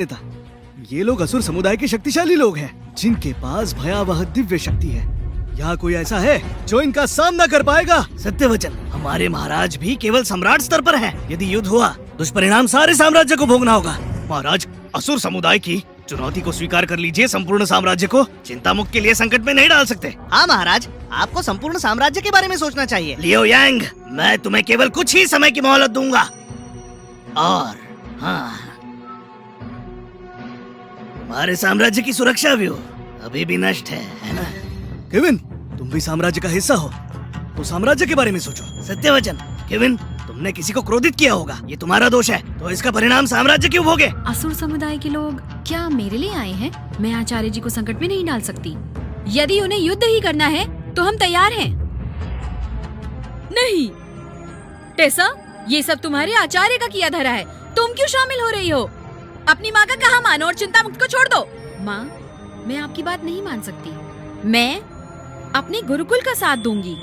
देता। ये लोग असुर समुदाय के शक्तिशाली लोग हैं, जिनके पास भयावह दिव्य शक्ति है। यहाँ कोई ऐसा है जो इनका सामना कर पाएगा? सत्यवचन, हमारे महाराज भी केवल सम्राट स्तर पर हैं। यदि युद्ध हुआ, दुष्परिणाम सारे साम्राज्य को भोगना होगा। महाराज, असुर समुदाय की चुनौती को स्वीकार कर लीजिए। संपूर्ण साम्राज्य को चिंता मुक्त के लिए संकट में नहीं डाल सकते। हाँ महाराज, आपको संपूर्ण साम्राज्य के बारे में सोचना चाहिए। लियो यांग, मैं तुम्हें केवल कुछ ही समय की मोहलत दूंगा। और हाँ, तुम्हारे साम्राज्य की सुरक्षा व्यूह अभी भी नष्ट है ना? केविन, तुम भी साम्राज्य का हिस्सा हो, तो साम्राज्य के बारे में सोचो। सत्यवचन, केविन, तुमने किसी को क्रोधित किया होगा, ये तुम्हारा दोष है, तो इसका परिणाम साम्राज्य क्यों भोगे? असुर समुदाय के लोग क्या मेरे लिए आए हैं? मैं आचार्य जी को संकट में नहीं डाल सकती। यदि उन्हें युद्ध ही करना है तो हम तैयार हैं। नहीं टेसा, ये सब तुम्हारे आचार्य का किया धरा है। तुम क्यों शामिल हो रही हो? अपनी माँ का कहा मानो और चिंता मुक्त को छोड़ दो। माँ, मैं आपकी बात नहीं मान सकती। मैं अपने गुरुकुल का साथ दूंगी।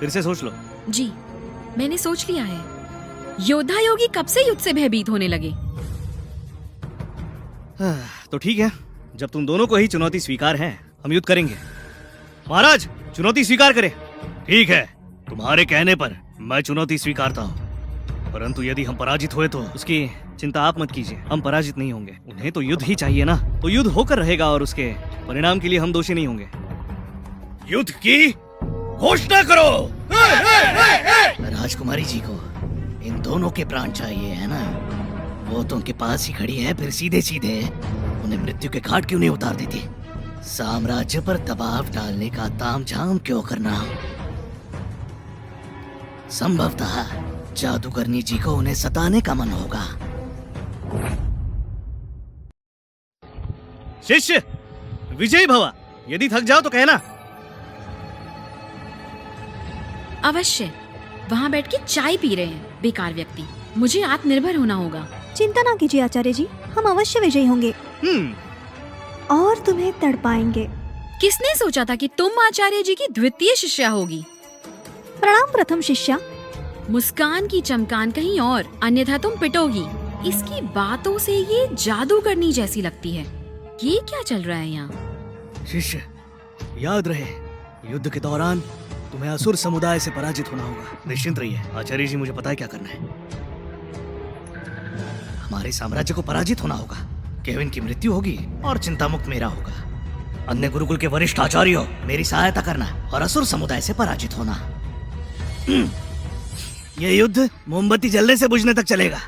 फिर से सोच लो। जी, मैंने सोच लिया है। योद्धा योगी कब से युद्ध से भयभीत होने लगे। तो ठीक है, जब तुम दोनों को ही चुनौती स्वीकार है, हम युद्ध करेंगे। महाराज, चुनौती स्वीकार करें। ठीक है, तुम्हारे कहने पर मैं चुनौती स्वीकारता हूँ, परंतु यदि हम पराजित हुए तो उसकी चिंता आप मत कीजिए, हम पराजित नहीं होंगे। उन्हें तो युद्ध ही चाहिए ना, तो युद्ध होकर रहेगा और उसके परिणाम के लिए हम दोषी नहीं होंगे। युद्ध की घोषणा करो। राजकुमारी जी को इन दोनों के प्राण चाहिए, है ना? वो तो उनके पास ही खड़ी है, फिर सीधे सीधे उन्हें मृत्यु के घाट क्यों नहीं उतार देती? साम्राज्य पर दबाव डालने का तामझाम क्यों करना? संभवतः जादूगरनी जी को उन्हें सताने का मन होगा। शिष्य, विजयी भवा। यदि थक जाओ तो कहना। अवश्य। वहाँ बैठ के चाय पी रहे हैं बेकार व्यक्ति। मुझे आत्मनिर्भर होना होगा। चिंता ना कीजिए आचार्य जी, हम अवश्य विजयी होंगे और तुम्हें तड़पाएंगे। किसने सोचा था कि तुम आचार्य जी की द्वितीय शिष्या होगी? प्रणाम प्रथम शिष्या। मुस्कान की चमकान कहीं और, अन्यथा तुम पिटोगी। इसकी बातों से ये जादूगरनी जैसी लगती है। ये क्या चल रहा है यहाँ? शिष्य, याद रहे, युद्ध के दौरान तुम्हें असुर समुदाय से पराजित होना होगा। निश्चिंत रहिए आचार्य जी, मुझे पता है क्या करना है। हमारे साम्राज्य को पराजित होना होगा, केविन की मृत्यु होगी और चिंता मुक्त मेरा होगा। अन्य गुरुकुल के वरिष्ठ आचार्यों, मेरी सहायता करना और असुर समुदाय से पराजित होना। यह युद्ध मोमबत्ती जलने से बुझने तक चलेगा।